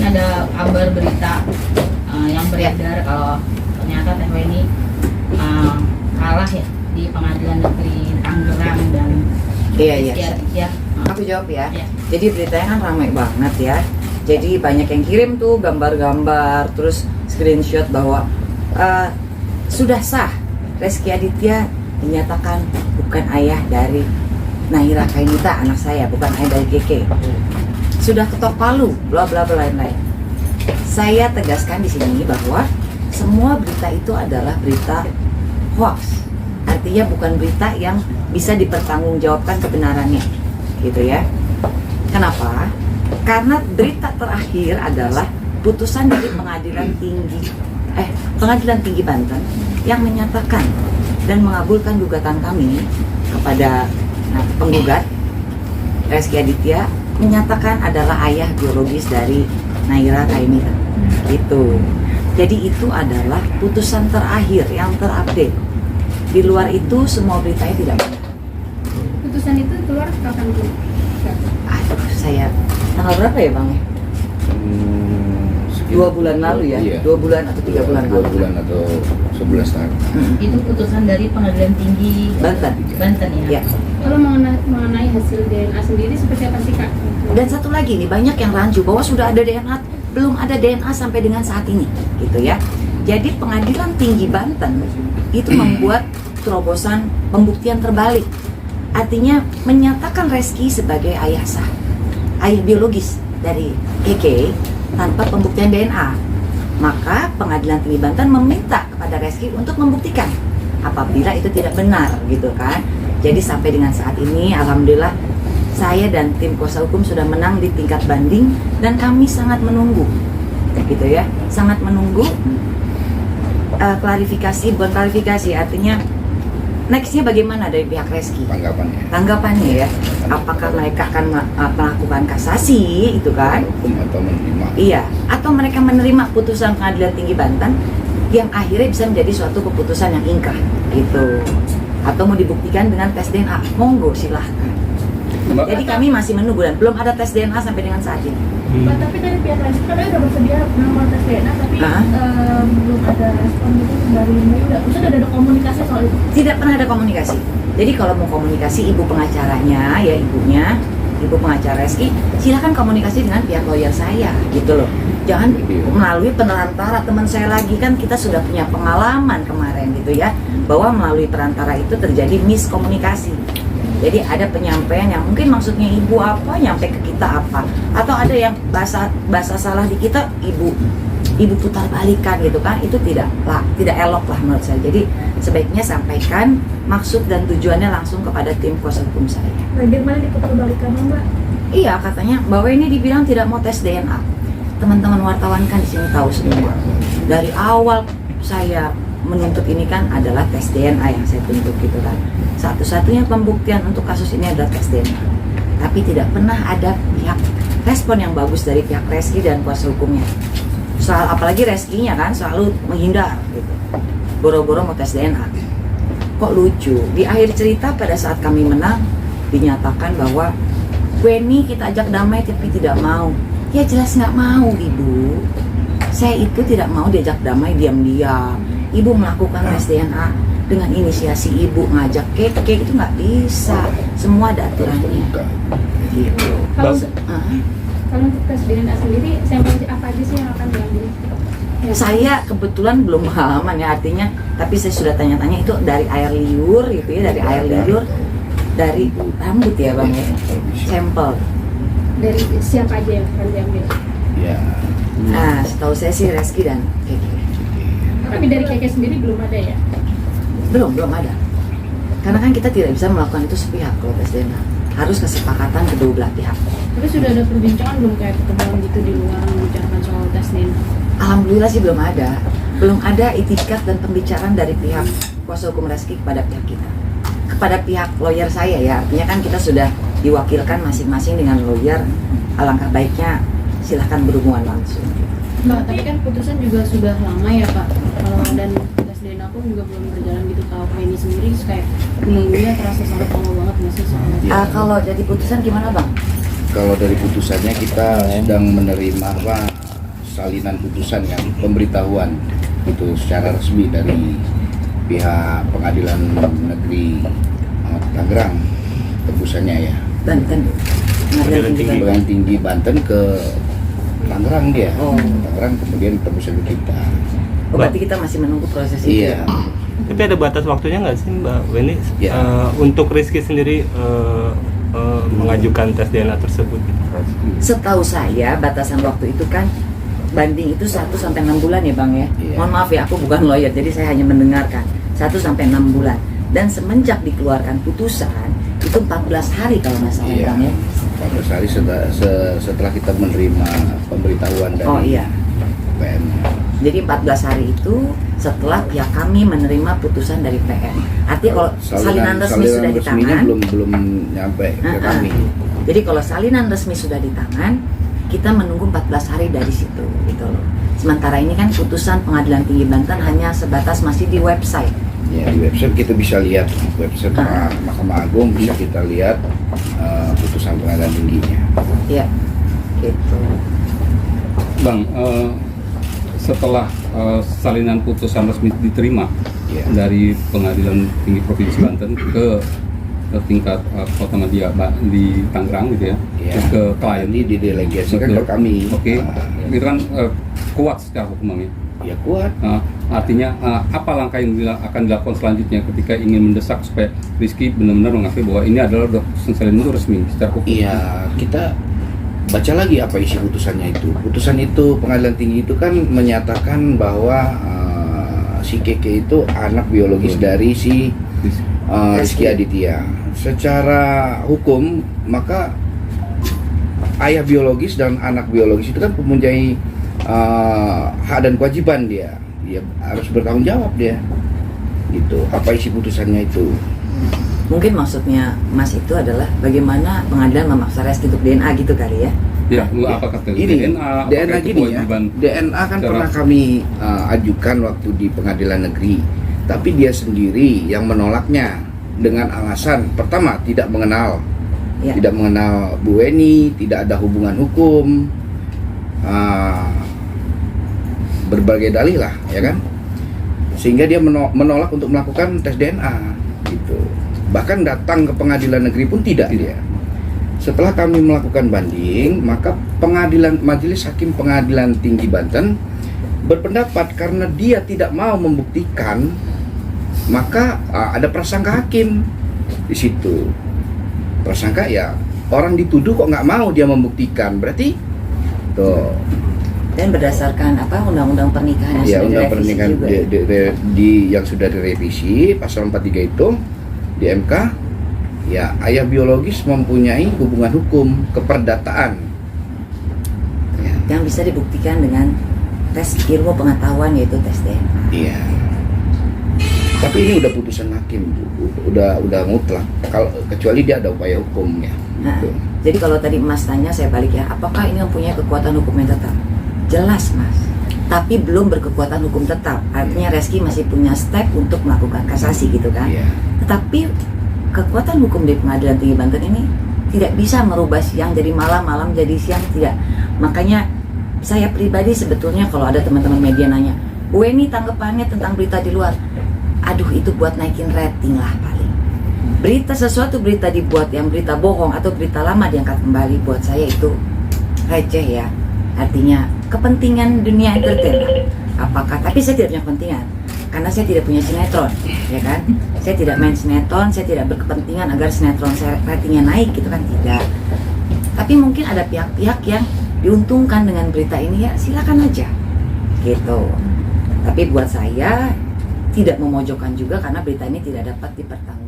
ada kabar berita yang beredar kalau ternyata Teh Weni kalah ya di Pengadilan Negeri Tangerang dan Iya. ya. Aku jawab ya. Iya. Jadi beritanya kan ramai banget ya. Jadi banyak yang kirim tuh gambar-gambar, terus screenshot bahwa sudah sah Rezky Aditya dinyatakan bukan ayah dari Nahira Kainita, anak saya, bukan ayah dari Keke. Sudah ketok palu, bla bla bla lain-lain. Saya tegaskan di sini bahwa semua berita itu adalah berita hoax. Artinya bukan berita yang bisa dipertanggungjawabkan kebenarannya, gitu ya. Kenapa? Karena berita terakhir adalah putusan dari Pengadilan Tinggi Banten yang menyatakan dan mengabulkan gugatan kami kepada penggugat Rezky Aditya, menyatakan adalah ayah biologis dari Nahira Kainita. Itu. Jadi itu adalah putusan terakhir yang terupdate. Di luar itu semua beritanya tidak benar. Putusan itu keluar kapan tuh? Aduh, saya tanggal berapa ya Bang? 2 bulan lalu ya? Iya. 2 bulan atau 3 bulan 2 lalu? bulan atau 11 tahun. Itu putusan dari Pengadilan Tinggi Banten. Banten ya. Ya. Kalau mengenai hasil DNA sendiri seperti apa sih Kak? Dan satu lagi nih, banyak yang rancu bahwa sudah ada DNA, belum ada DNA sampai dengan saat ini, gitu ya. Jadi Pengadilan Tinggi Banten itu membuat terobosan pembuktian terbalik. Artinya menyatakan Rezky sebagai ayah sah, ayah biologis dari Keke tanpa pembuktian DNA. Maka Pengadilan Tinggi Banten meminta kepada Rezky untuk membuktikan apabila itu tidak benar, gitu kan. Jadi sampai dengan saat ini alhamdulillah saya dan tim kuasa hukum sudah menang di tingkat banding dan kami sangat menunggu, gitu ya, sangat menunggu klarifikasi, bukan klarifikasi, artinya nextnya bagaimana dari pihak Rezky, tanggapannya ya, apakah mereka akan melakukan kasasi itu kan, Atau menerima. iya, atau mereka menerima putusan Pengadilan Tinggi Banten yang akhirnya bisa menjadi suatu keputusan yang ingkrah gitu, atau mau dibuktikan dengan tes DNA, monggo silahkan. Jadi kami masih menunggu dan belum ada tes DNA sampai dengan saat ini. Pak, tapi dari pihak Rezky kan udah bersedia melakukan tes DNA tapi belum ada respon gitu dari udah ada komunikasi soal itu? Tidak pernah ada komunikasi. Jadi kalau mau komunikasi ibu pengacaranya ya ibu pengacara Rezky, silakan komunikasi dengan pihak lawyer saya gitu loh. Jangan melalui perantara teman saya lagi, kan kita sudah punya pengalaman kemarin gitu ya, bahwa melalui perantara itu terjadi miskomunikasi. Jadi ada penyampaian yang mungkin maksudnya ibu apa, nyampe ke kita apa, atau ada yang bahasa salah di kita, ibu putar balikan gitu kan, itu tidak elok lah menurut saya. Jadi sebaiknya sampaikan maksud dan tujuannya langsung kepada tim kuasa hukum saya. Bagaimana diputar balikan Mbak? Iya, katanya bahwa ini dibilang tidak mau tes DNA. Teman-teman wartawan kan di sini tahu semua. Dari awal saya menuntut ini kan adalah tes DNA yang saya tuntut gitu kan. Satu-satunya pembuktian untuk kasus ini adalah tes DNA. Tapi tidak pernah ada respon yang bagus dari pihak Rezky dan kuasa hukumnya. Soal apalagi Rezky-nya kan selalu menghindar gitu. Boro-boro mau tes DNA. Kok lucu? Di akhir cerita pada saat kami menang dinyatakan bahwa Weni kita ajak damai tapi tidak mau. Ya jelas nggak mau ibu. Saya itu tidak mau diajak damai diam-diam. Ibu melakukan tes DNA dengan inisiasi ibu, ngajak Keke itu nggak bisa. Semua ada aturannya. Gitu. Kalau untuk tes DNA sendiri sampel apa aja sih yang akan diambil? Ya. Saya kebetulan belum pengalaman ya, artinya, tapi saya sudah tanya-tanya itu dari air liur gitu ya, dari air liur, dari rambut ya bang ya, sampel. Dari siapa aja yang akan diambil? Ya. Nah, setahu saya sih Rezky dan Keke. Tapi dari Keke sendiri belum ada ya? Belum ada. Karena kan kita tidak bisa melakukan itu sepihak kalau tes DNA. Harus kesepakatan kedua belah pihak. Tapi sudah ada perbincangan belum kayak pertemuan gitu di luar membicarakan soal tes DNA? Alhamdulillah sih belum ada. Belum ada itikat dan pembicaraan dari pihak kuasa hukum Rezky kepada pihak kita. Kepada pihak lawyer saya ya, artinya kan kita sudah diwakilkan masing-masing dengan lawyer. Alangkah baiknya silahkan berhubungan langsung. Mbak, tapi kan putusan juga sudah lama ya Pak. Kalau dan tes DNA pun juga belum berjalan gitu. Kalau Weni sendiri kayak menunggunya terasa sangat lama banget nggak sih soalnya? Kalau jadi putusan gimana bang? Kalau dari putusannya kita sedang menerima salinan putusan yang pemberitahuan itu secara resmi dari pihak Pengadilan Negeri Tangerang, tembusannya ya Banten. Pengadilan Tinggi Banten. Pengadilan Tinggi Banten ke Tangerang dia. Oh. Tangerang kemudian tembusan ke kita. Oh, berarti kita masih menunggu proses itu. Iya. Tapi ada batas waktunya nggak sih Mbak Weni Ya. untuk Rizky sendiri mengajukan tes DNA tersebut? Setahu saya batasan waktu itu kan banding itu 1 sampai 6 bulan ya Bang ya. Iya. Mohon maaf ya, aku bukan lawyer jadi saya hanya mendengarkan 1 sampai 6 bulan. Dan semenjak dikeluarkan putusan itu 14 hari kalau nggak salah Iya. Bang ya. 14 hari setelah kita menerima pemberitahuan dari Oh iya. PM. Jadi 14 hari itu setelah pihak kami menerima putusan dari PM. Artinya kalau salinan resmi sudah di resminya tangan, belum nyampe ke kami. jadi kalau salinan resmi sudah di tangan, kita menunggu 14 hari dari situ gitu loh. Sementara ini kan putusan Pengadilan Tinggi Banten hanya sebatas masih di website. Ya, di website kita bisa lihat website Mahkamah Agung, bisa kita lihat putusan pengadilan tingginya. Iya. Gitu. Bang, setelah salinan putusan resmi diterima Ya. dari Pengadilan Tinggi Provinsi Banten ke tingkat Kota Madia di Tangerang gitu ya, Ya. terus ke klien. Ini didelegasikan ke Betul. kami. Oke, itu kan kuat secara hukumnya. Ya kuat. Artinya apa langkah yang akan dilakukan selanjutnya ketika ingin mendesak supaya Rizky benar-benar mengakui bahwa ini adalah putusan salinan itu resmi secara hukum? Iya, kita baca lagi apa isi putusannya itu. Putusan itu Pengadilan Tinggi itu kan menyatakan bahwa si Keke itu anak biologis dari si Rizky Aditya. Secara hukum maka ayah biologis dan anak biologis itu kan mempunyai hak dan kewajiban dia harus bertanggung jawab dia gitu. Apa isi putusannya itu? Mungkin maksudnya Mas itu adalah bagaimana pengadilan memaksa Rizky untuk DNA gitu kali ya. Ya, apa kata Ini DNA? DNA apakah itu gini ya. kewajiban? DNA kan secara- pernah kami ajukan waktu di Pengadilan Negeri, tapi dia sendiri yang menolaknya dengan alasan pertama tidak mengenal, Ya. tidak mengenal Bu Weni, tidak ada hubungan hukum, berbagai dalih lah, ya kan? Sehingga dia menolak untuk melakukan tes DNA, gitu. Bahkan datang ke Pengadilan Negeri pun tidak dia. Setelah kami melakukan banding, maka Majelis Hakim Pengadilan Tinggi Banten berpendapat karena dia tidak mau membuktikan, maka ada prasangka hakim di situ. Prasangka ya orang dituduh kok nggak mau dia membuktikan, berarti tuh. Dan berdasarkan apa undang-undang pernikahan yang Ya, sudah undang direvisi pernikahan juga. Ya? yang sudah direvisi pasal 43 itu di MK, ya ayah biologis mempunyai hubungan hukum keperdataan. Ya, Yang bisa dibuktikan dengan tes ilmu pengetahuan yaitu tes DNA. iya. Tapi ini udah putusan hakim, udah mutlak. Kalau kecuali dia ada upaya hukum ya. Nah, Gitu. jadi kalau tadi Mas tanya, saya balik ya, apakah ini mempunyai kekuatan hukum yang tetap? Jelas Mas, tapi belum berkekuatan hukum tetap. Artinya Rizky masih punya step untuk melakukan kasasi gitu kan. Iya. Tetapi kekuatan hukum di Pengadilan Tinggi Banten ini tidak bisa merubah siang jadi malam, malam jadi siang, tidak. Makanya saya pribadi sebetulnya kalau ada teman-teman media nanya, Bu Weni tanggapannya tentang berita di luar, aduh itu buat naikin rating lah paling. Sesuatu berita dibuat yang berita bohong atau berita lama diangkat kembali, buat saya itu receh ya. Artinya kepentingan dunia entertain lah. Apakah, tapi saya tidak punya kepentingan karena saya tidak punya sinetron, ya kan? Saya tidak main sinetron, saya tidak berkepentingan agar sinetron saya ratingnya naik gitu kan, tidak. Tapi mungkin ada pihak-pihak yang diuntungkan dengan berita ini, ya silakan aja gitu. Tapi buat saya tidak memojokkan juga karena berita ini tidak dapat dipertanggungjawabkan.